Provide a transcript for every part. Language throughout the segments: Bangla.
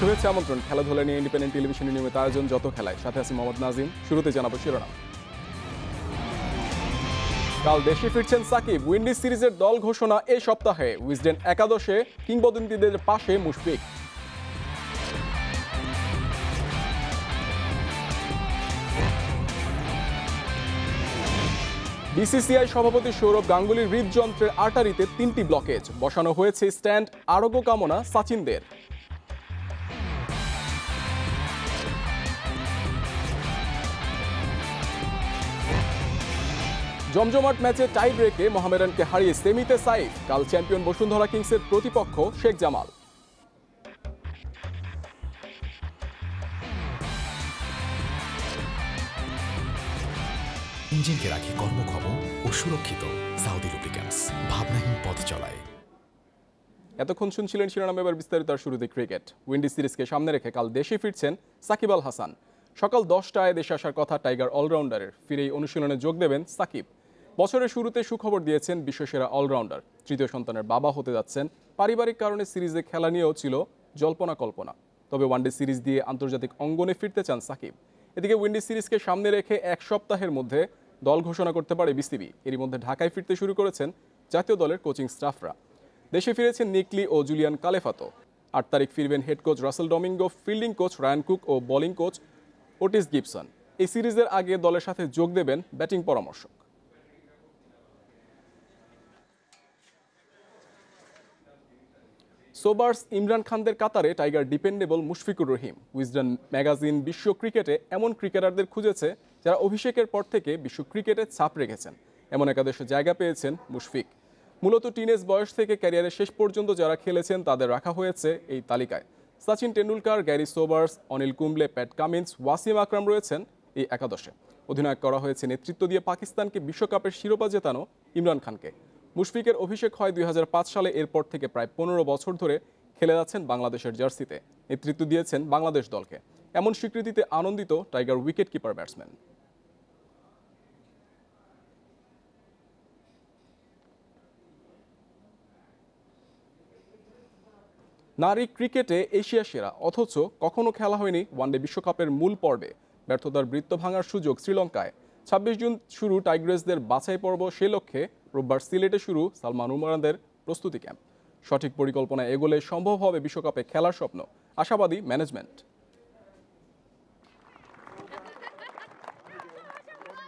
শুভেচ্ছা আমন্ত্রণ। খেলাধুলা নিয়ে ইন্ডিপেন্ডেন্ট টেলিভিশনের নিয়মিত আয়োজন যত খেলায়, সাথে আছি মোহাম্মদ নাজিম। শুরুতে জানাবো শিরোনাম। কাল দেশে ফিরছেন সাকিব। উইন্ডিজ সিরিজের দল ঘোষণা এই সপ্তাহে। উইজডেন একাদশে কিংবদন্তিদের পাশে মুশফিক। বিসিসিআই সভাপতি সৌরভ গাঙ্গুলির হৃদযন্ত্রের আর্টারিতে 3টি ব্লকেজ। বসানো হয়েছে স্ট্যান্ড। আরোগ্য কামনা সচিনদের। জমজমাট ম্যাচে টাই ব্রেকে মোহামেডানকে হারিয়ে সেমিতে সাইফ। কাল চ্যাম্পিয়ন বসুন্ধরা কিংসের প্রতিপক্ষ শেখ জামাল। ইঞ্জিনকে রাখে কর্মক্ষম ও সুরক্ষিত। সাউদি লুব্রিক্যান্টস, ভাবনাহীন পথ চলায়। এতক্ষণ শুনছিলেন শিরোনাম, এবার বিস্তারিত। শুরুতে ক্রিকেট। উইন্ডিজ সিরিজকে সামনে রেখে কাল দেশে ফিরছেন সাকিব আল হাসান। সকাল 10টায় দেশে আসার কথা টাইগার অলরাউন্ডারের। ফিরেই অনুশীলনে যোগ দেবেন সাকিব। বছরের শুরুতে সুখবর দিয়েছেন বিশ্বসেরা অলরাউন্ডার। তৃতীয় সন্তানের বাবা হতে যাচ্ছেন। পারিবারিক কারণে সিরিজে খেলা নিয়েও ছিল জল্পনা কল্পনা। তবে ওয়ানডে সিরিজ দিয়ে আন্তর্জাতিক অঙ্গনে ফিরতে চান সাকিব। এদিকে উইন্ডিজ সিরিজকে সামনে রেখে 1 সপ্তাহের মধ্যে দল ঘোষণা করতে পারে বিসিবি। এরই মধ্যে ঢাকায় ফিরতে শুরু করেছেন জাতীয় দলের কোচিং স্টাফরা। দেশে ফিরেছেন নিকলি ও জুলিয়ান কালেফাতো। 8 তারিখ ফিরবেন head coach Russell Domingo, fielding coach Ryan Cook ও বোলিং কোচ ওটিস গিবসন। এই সিরিজের আগে দলের সাথে যোগ দেবেন ব্যাটিং পরামর্শক। সোবার্স ইমরান খানদের কাতারে tiger dependable Mushfiqur Rahim. Wisden magazine বিশ্ব ক্রিকেটে এমন ক্রিকেটারদের খুঁজেছে যারা অভিষেকের পর থেকে বিশ্ব ক্রিকেটে ছাপ রেখেছেন। এমন একাদশে জায়গা পেয়েছেন মুশফিক। মূলত টিনেজ বয়স থেকে ক্যারিয়ারের শেষ পর্যন্ত যারা খেলেছেন তাদের রাখা হয়েছে এই তালিকায়। Sachin Tendulkar, Garry Sobers, Anil Kumble, Pat Cummins, Wasim Akram রয়েছেন এই একাদশে। অধিনায়ক করা হয়েছে নেতৃত্ব দিয়ে পাকিস্তানকে বিশ্বকাপের শিরোপা জেতানো ইমরান খানকে। মুশফিকের অভিষেক হয় 2005 সালে। এরপর থেকে প্রায় 15 বছর ধরে খেলে যাচ্ছেন বাংলাদেশের জার্সিতে। নেতৃত্ব দিয়েছেন বাংলাদেশ দলকে। এমন স্বীকৃতিতে আনন্দিত টাইগার উইকেট কিপার ব্যাটসম্যান। নারী ক্রিকেটে এশিয়া সেরা, অথচ কখনো খেলা হয়নি ওয়ানডে বিশ্বকাপের মূল পর্বে। ব্যর্থতার বৃত্ত ভাঙার সুযোগ শ্রীলঙ্কায়। 26 জুন শুরু টাইগ্রেসদের বাছাই পর্ব। সে লক্ষ্যে রোববার সিলেটে শুরু সালমান উমারানদের প্রস্তুতি ক্যাম্প। সঠিক পরিকল্পনা এগোলে সম্ভব হবে বিশ্বকাপে খেলার স্বপ্ন, আশাবাদী ম্যানেজমেন্ট।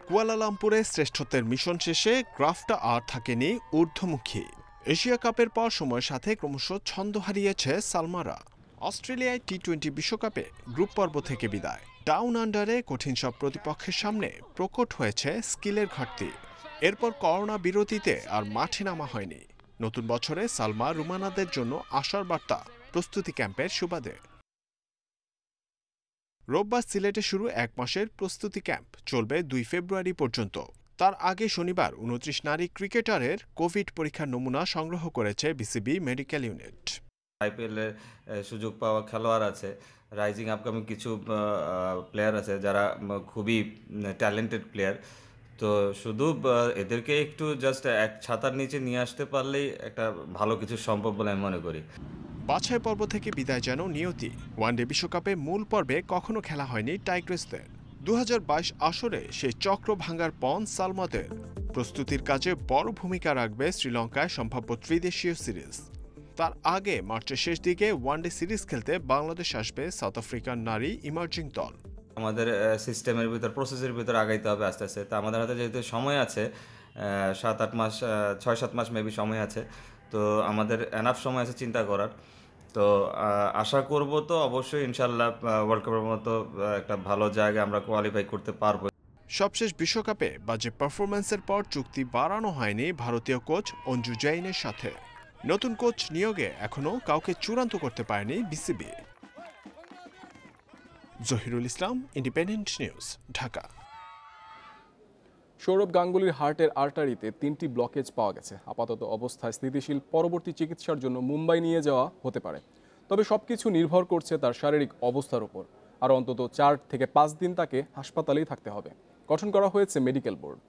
কুয়ালালামপুরে শ্রেষ্ঠত্বের মিশন শেষে গ্রাফটা আর থাকেনি ঊর্ধ্বমুখী। এশিয়া কাপের পর সময়ের সাথে ক্রমশ ছন্দ হারিয়েছে সালমারা। অস্ট্রেলিয়ায় টি-20 বিশ্বকাপে গ্রুপ পর্ব থেকে বিদায়। ডাউন আন্ডারে কঠিন সব প্রতিপক্ষের সামনে প্রকট হয়েছে স্কিলের ঘাটতি। এরপর করোনা বিরতিতে আর মাঠে নামা হয়নি। নতুন বছরে সালমা রুমানাদের জন্য আশার বার্তা প্রস্তুতি ক্যাম্পের সুবাদে। রোববার সিলেটে শুরু 1 মাসের প্রস্তুতি ক্যাম্প। চলবে 2 ফেব্রুয়ারি পর্যন্ত। তার আগে শনিবার 29 নারী ক্রিকেটারের কোভিড পরীক্ষার নমুনা সংগ্রহ করেছে বিসিবি মেডিকেল ইউনিট। আইপিএলে সুযোগ পাওয়া খেলোয়াড় আছে, রাইজিং আপকামিং কিছু প্লেয়ার আছে যারা খুবই ট্যালেন্টেড প্লেয়ার। তো শুধু এদেরকে একটু জাস্ট এক ছাতার নিচে নিয়ে আসতে পারলেই একটা ভালো কিছু সম্ভব বলে আমি মনে করি। বাছাই পর্ব থেকে বিদায় যেন নিয়তি। ওয়ানডে বিশ্বকাপে মূল পর্বে কখনো খেলা হয়নি টাইগ্রেসদের। 2022 আসরে সেই চক্র ভাঙার পণ সালমাদের। প্রস্তুতির কাজে বড় ভূমিকা রাখবে শ্রীলঙ্কায় সম্ভাব্য ত্রিদেশীয় সিরিজ। তার আগে মার্চের শেষ দিকে ওয়ানডে সিরিজ খেলতে বাংলাদেশ আসবে সাউথ আফ্রিকার নারী ইমার্জিং দল। আমাদের সিস্টেমের ভিতর, প্রসেসের ভিতর আগাইতে হবে আস্তে আস্তে। তা আমাদের হাতে যেহেতু সময় আছে 7-8 মাস, 6-7 মাস মেবি সময় আছে, তো আমাদের এনাফ সময় আছে চিন্তা করার। তো আশা করব তো অবশ্যই ইনশাল্লাহ ওয়ার্ল্ড কাপের মতো একটা ভালো জায়গায় আমরা কোয়ালিফাই করতে পারবো। সবশেষ বিশ্বকাপে বাজে পারফরম্যান্সের পর চুক্তি বাড়ানো হয়নি ভারতীয় কোচ অঞ্জু জৈনের সাথে। নতুন কোচ নিয়োগে এখনও কাউকে চূড়ান্ত করতে পারেনি বিসিবি। জহিরুল ইসলাম, ইন্ডিপেন্ডেন্ট নিউজ, ঢাকা। সৌরভ গাঙ্গুলির হার্টের আর্টারিতে 3টি ব্লকেজ পাওয়া গেছে। আপাতত অবস্থায় স্থিতিশীল। পরবর্তী চিকিৎসার জন্য মুম্বাই নিয়ে যাওয়া হতে পারে। তবে সবকিছু নির্ভর করছে তার শারীরিক অবস্থার উপর। আর অন্তত 4 থেকে 5 দিন তাকে হাসপাতালেই থাকতে হবে। গঠন করা হয়েছে মেডিকেল বোর্ড।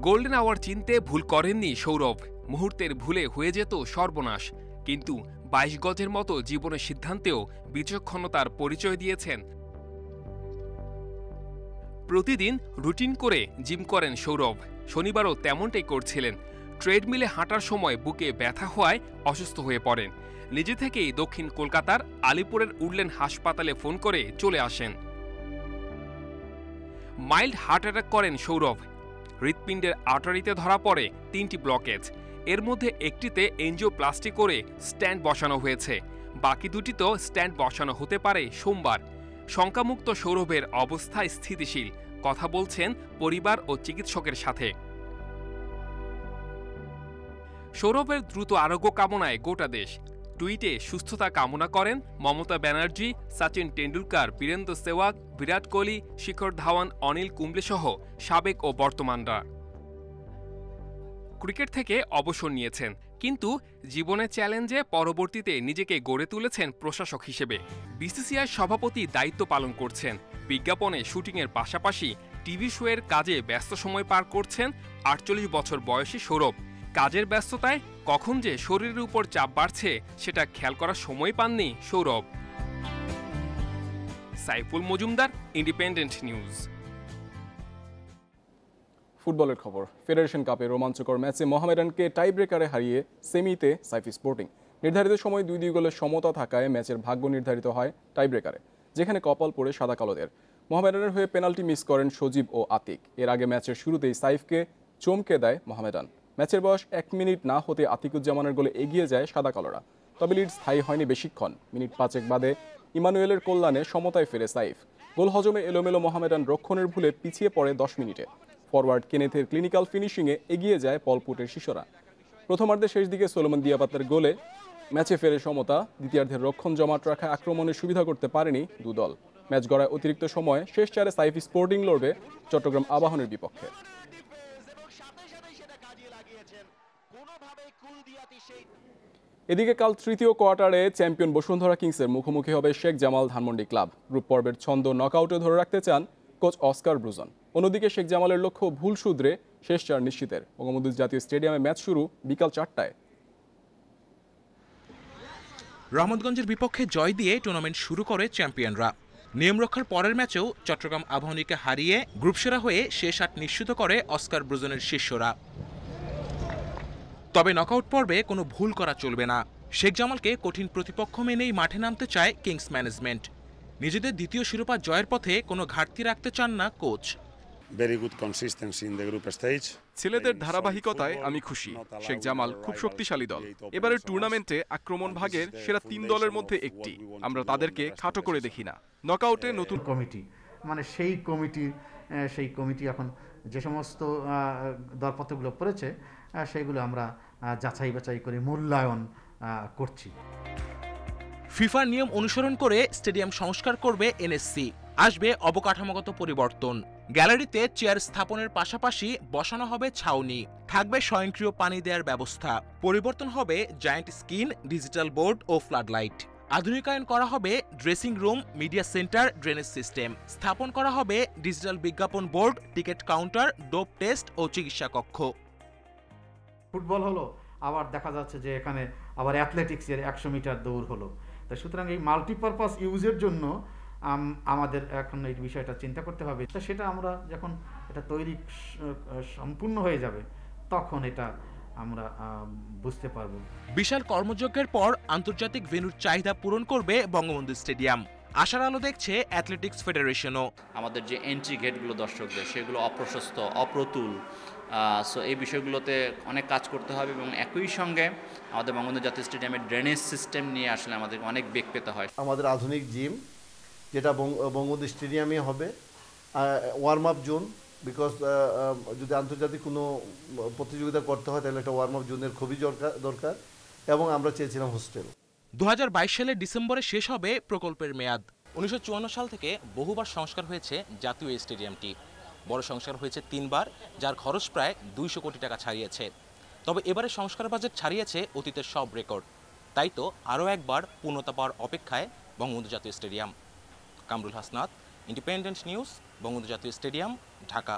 গোল্ডেন আওয়ার চিনতে ভুল করেননি সৌরভ। মুহূর্তের ভুলে হয়ে যেত সর্বনাশ। কিন্তু 22 গজের মতো জীবনের সিদ্ধান্তেও বিচক্ষণতার পরিচয় দিয়েছেন। প্রতিদিন রুটিন করে জিম করেন সৌরভ। শনিবারও তেমনটাই করছিলেন। ট্রেডমিলে হাঁটার সময় বুকে ব্যথা হওয়ায় অসুস্থ হয়ে পড়েন। নিজে থেকেই দক্ষিণ কলকাতার আলিপুরের উডল্যান্ড হাসপাতালে ফোন করে চলে আসেন। মাইল্ড হার্ট অ্যাটাক করেন সৌরভ। হৃৎপিণ্ডের আর্টারিতে ধরা পড়ে 3টি ব্লকেজ। এর মধ্যে একটিতে এনজিওপ্লাস্টি করে স্ট্যান্ড বসানো হয়েছে, বাকি দুটিতেও স্ট্যান্ড বসানো হতে পারে সোমবার। শঙ্কামুক্ত সৌরভের অবস্থা স্থিতিশীল। কথা বলছেন পরিবার ও চিকিৎসকের সাথে। সৌরভের দ্রুত আরোগ্য কামনায় গোটা দেশ। টুইটে সুস্থতা কামনা করেন মমতা ব্যানার্জি, সচিন টেন্ডুলকার, বীরেন্দ্র সেহবাগ, বিরাট কোহলি, শিখর ধাওয়ান, অনিল কুম্বলে সহ সাবেক ও বর্তমানরা। ক্রিকেট থেকে অবসর নিয়েছেন, কিন্তু জীবনের চ্যালেঞ্জে পরবর্তীতে নিজেকে গড়ে তুলেছেন প্রশাসক হিসেবে। বিসিসিআই সভাপতি দায়িত্ব পালন করছেন। বিজ্ঞাপনে শুটিংয়ের পাশাপাশি টিভি শোয়ের কাজে ব্যস্ত সময় পার করছেন 48 বছর বয়সী সৌরভ। কাজের ব্যস্ততায় কখন যে শরীরের উপর চাপ বাড়ছে সেটা খেয়াল করার সময় পাননি সৌরভ। Saiful Majumdar, independent news. ফুটবলের খবর। ফেডারেশন কাপে রোমাঞ্চকর ম্যাচে মোহামেডানকে টাই ব্রেকারে হারিয়ে সেমিতে সাইফি স্পোর্টিং। নির্ধারিত সময় 2-2 গোলের সমতা থাকায় ম্যাচের ভাগ্য নির্ধারিত হয় টাই ব্রেকারে, যেখানে কপাল পড়ে সাদা কালোদের। মোহামেডানের হয়ে পেনাল্টি মিস করেন সজীব ও আতিক। এর আগে ম্যাচের শুরুতেই সাইফকে চমকে দেয় মোহামেডান। ম্যাচের বয়স 1 মিনিট না হতে আতিকুজ্জামানের গোলে এগিয়ে যায় সাদা কালোরা। তবে লিড স্থায়ী হয়নি বেশিক্ষণ। মিনিট 5 বাদে ইমানুয়েলের কল্যাণে সমতায় ফেরে সাইফ। গোল হজমে এলোমেলো মোহামেডান রক্ষণের ভুলে পিছিয়ে পড়ে 10 মিনিটে। ফরওয়ার্ড কেনেথের ক্লিনিক্যাল ফিনিশিংয়ে এগিয়ে যায় পলপুটের শিশুরা। প্রথমার্ধের শেষ দিকে সোলোমন দিয়াবাতের গোলে ম্যাচে ফেরে সমতা। দ্বিতীয়ার্ধের রক্ষণ জমাট রাখায় আক্রমণের সুবিধা করতে পারেনি দু দল। ম্যাচ গড়ায় অতিরিক্ত সময়ে শেষ 4-এ সাইফি স্পোর্টিং লড়বে চট্টগ্রাম আবাহনীর বিপক্ষে। এদিকে কাল তৃতীয় কোয়ার্টারে চ্যাম্পিয়ন বসুন্ধরা কিংসের মুখোমুখি হবে শেখ জামাল ধানমন্ডি ক্লাব। গ্রুপ পর্বের ছন্দ নকআউটে ধরে রাখতে চান কোচ অস্কার ব্রুজন। অন্যদিকে শেখ জামালের লক্ষ্য ভুল শুধরে শেষ 4 নিশ্চিতের। বঙ্গবন্ধু জাতীয় স্টেডিয়ামে ম্যাচ শুরু বিকাল 4টায়। রহমতগঞ্জের বিপক্ষে জয় দিয়ে টুর্নামেন্ট শুরু করে চ্যাম্পিয়নরা। নিয়ম রক্ষার পরের ম্যাচেও চট্টগ্রাম আবাহনীকে হারিয়ে গ্রুপ সেরা হয়ে শেষ 8 নিশ্চিত করে অস্কার ব্রুজনের শিষ্যরা। তবে নকআউট পর্বে কোনো ভুল করা চলবে না। শেখ জামালকে কঠিন প্রতিপক্ষ মেনেই মাঠে নামতে চায় কিংস ম্যানেজমেন্ট। নিজেদের দ্বিতীয় শিরোপা জয়ের পথে কোনো ঘাটতি রাখতে চান না কোচ। ছেলেদের ধারাবাহিকতায় আমি খুশি। শেখ জামাল খুব শক্তিশালী দল। এবারের টুর্নামেন্টে আক্রমণ ভাগের সেরা 3 দলের মধ্যে একটি। আমরা তাদেরকে খাটো করে দেখি না। নকআউটে নতুন কমিটি, মানে সেই কমিটি এখন যে সমস্ত দরপত্রগুলো পড়েছে সেইগুলো আমরা যাচাই বাছাই করে মূল্যায়ন করছি। ফিফার নিয়ম অনুসরণ করে স্টেডিয়াম সংস্কার করবে এনএসসি। আসবে অবকাঠামোগত পরিবর্তন। গ্যালারিতে চেয়ার স্থাপনের পাশাপাশি বসানো হবে ছাউনি। থাকবে স্বয়ংক্রিয় পানি দেওয়ার ব্যবস্থা। পরিবর্তন হবে জায়ান্ট স্ক্রিন, ডিজিটাল বোর্ড ও ফ্লাডলাইট। আধুনিকায়ন করা হবে dressing room, media centre, drainage system. স্থাপন করা হবে ডিজিটাল বিজ্ঞাপন board, ticket counter, dope test ও চিকিৎসা কক্ষ। ফুটবল হলো, আবার দেখা যাচ্ছে যে এখানে আবার অ্যাথলেটিক্সের 100 মিটার দৌড় হলো। তো সুতরাং এই মাল্টিপারপাস ইউজের জন্য আমাদের এখন এই বিষয়টা চিন্তা করতে হবে। তো সেটা আমরা যখন এটা তৈরি সম্পূর্ণ হয়ে যাবে তখন এটা আমরা বুঝতে পারব। বিশাল কর্মযজ্ঞের পর আন্তর্জাতিক ভেন্যুর চাহিদা পূরণ করবে বঙ্গবন্ধু স্টেডিয়াম। আশার আলো দেখছে অ্যাথলেটিক্স ফেডারেশনও। আমাদের যে এন্ট্রি গেটগুলো দর্শকদের, সেগুলো অপ্রশস্ত, অপ্রতুল। সো এই বিষয়গুলোতে অনেক কাজ করতে হবে এবং একই সঙ্গে আমাদের বঙ্গবন্ধু জাতীয় স্টেডিয়ামের ড্রেনেজ সিস্টেম নিয়ে আসলে আমাদের অনেক বেগ পেতে হয়। আমাদের আধুনিক জিম যেটা বঙ্গবন্ধু স্টেডিয়ামে হবে, ওয়ার্ম আপ জোন, বিকজ যদি আন্তর্জাতিক কোনো প্রতিযোগিতা করতে হয় তাহলে একটা ওয়ার্ম আপ জোনের খুবই দরকার। এবং আমরা চেয়েছিলাম হোস্টেল। 2022 সালের ডিসেম্বরে শেষ হবে প্রকল্পের মেয়াদ। 1954 সাল থেকে বহুবার সংস্কার হয়েছে জাতীয় স্টেডিয়ামটি। বড় সংস্কার হয়েছে 3 বার, যার খরচ প্রায় 200 কোটি টাকা ছাড়িয়েছে। তবে এবারে সংস্কার বাজেট ছাড়িয়েছে অতীতের সব রেকর্ড। তাই তো আরও একবার পূর্ণতা পাওয়ার অপেক্ষায় বঙ্গবন্ধু জাতীয় stadium. Kamrul Hasnat, independent news, Bangabandhu জাতীয় স্টেডিয়াম, ঢাকা।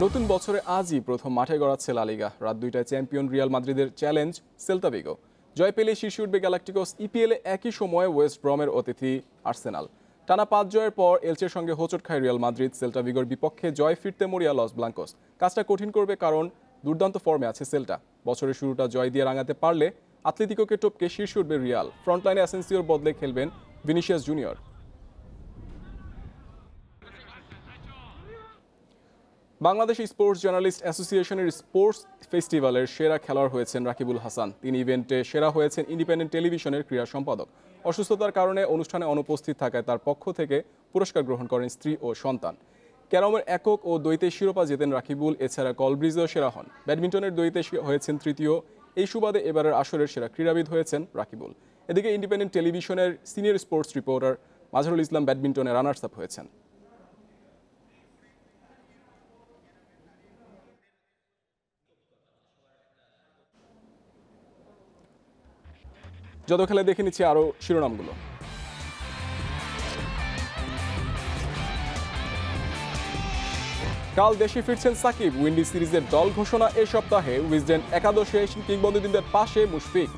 নতুন বছরে আজই প্রথম মাঠে গড়াচ্ছে লা লিগা। রাত 2টায় চ্যাম্পিয়ন রিয়াল মাদ্রিদের চ্যালেঞ্জ সেল্তা ভিগো। জয় পেলে শীর্ষে উঠবে গ্যালাক্টিকোস। ইপিএলে একই সময়ে ওয়েস্ট ব্রমের অতিথি আর্সেনাল। টানা 5 জয়ের পর এলচের সঙ্গে হোঁচট খায় রিয়াল মাদ্রিদ। সেল্টা ভিগোর বিপক্ষে জয় ফিরতে মরিয়া লস ব্লাঙ্কোস। কাজটা কঠিন করবে কারণ দুর্দান্ত ফর্মে আছে সেল্টা। বছরের শুরুটা জয় দিয়ে রাঙাতে পারলে আতলেতিকোকে টপকে শীর্ষে উঠবে রিয়াল। ফ্রন্টলাইনে অ্যাসেন্সিওর বদলে খেলবেন Vinicius junior. Bangladesh sports journalist অ্যাসোসিয়েশনের স্পোর্টস ফেস্টিভ্যালের সেরা খেলোয়াড় হয়েছেন রাকিবুল হাসান। তিনি ইভেন্টে সেরা হয়েছেন ইন্ডিপেন্ডেন্ট টেলিভিশনের ক্রীড়া সম্পাদক। অসুস্থতার কারণে অনুষ্ঠানে অনুপস্থিত থাকায় তার পক্ষ থেকে পুরস্কার গ্রহণ করেন স্ত্রী ও সন্তান। ক্যারমের একক ও দ্বৈতে শিরোপা জেতেন রাকিবুল। এছাড়া কলব্রিজেও সেরা হন। ব্যাডমিন্টনের দ্বৈতে হয়েছেন তৃতীয়। এই সুবাদে এবারের আসরের সেরা ক্রীড়াবিদ হয়েছেন রাকিবুল। এদিকে ইন্ডিপেন্ডেন্ট টেলিভিশনের senior sports reporter Mazharul Islam ব্যাডমিন্টনে runners up হয়েছেন। যত খেলে দেখে নিচ্ছি আরো শিরোনামগুলো। কাল দেশে ফিরছেন সাকিব। উইন্ডিজ সিরিজের দল ঘোষণা এ সপ্তাহে। উইজডেন একাদশে কিংবদন্তিদের পাশে মুশফিক।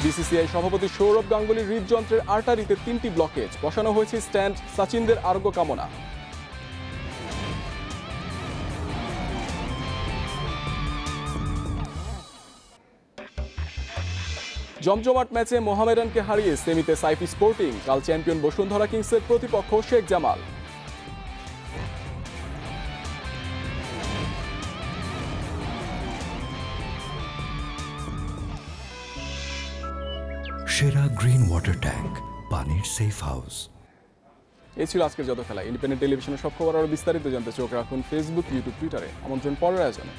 বিসিসিআই সভাপতি সৌরভ গাঙ্গুলির হৃদযন্ত্রের আর্টারিতে 3টি ব্লকেজ। বসানো হয়েছে স্ট্যান্ড। সচিনদের আরোগ্য কামনা। জমজমাট ম্যাচে মোহামেডানকে হারিয়ে সেমিতে সাইফি স্পোর্টিং। কাল চ্যাম্পিয়ন বসুন্ধরা কিংসের প্রতিপক্ষ শেখ জামাল। সেরা গ্রিন ওয়াটার ট্যাঙ্ক, পানির সেফ হাউস। এই ছিল আজকের যত খেলা। ইন্ডিপেন্ডেন্ট টেলিভিশনের সব খবর আরো বিস্তারিত জানতে চোখ রাখুন ফেসবুক, ইউটিউব, টুইটারে। আমন্ত্রণ পরের আয়োজনে।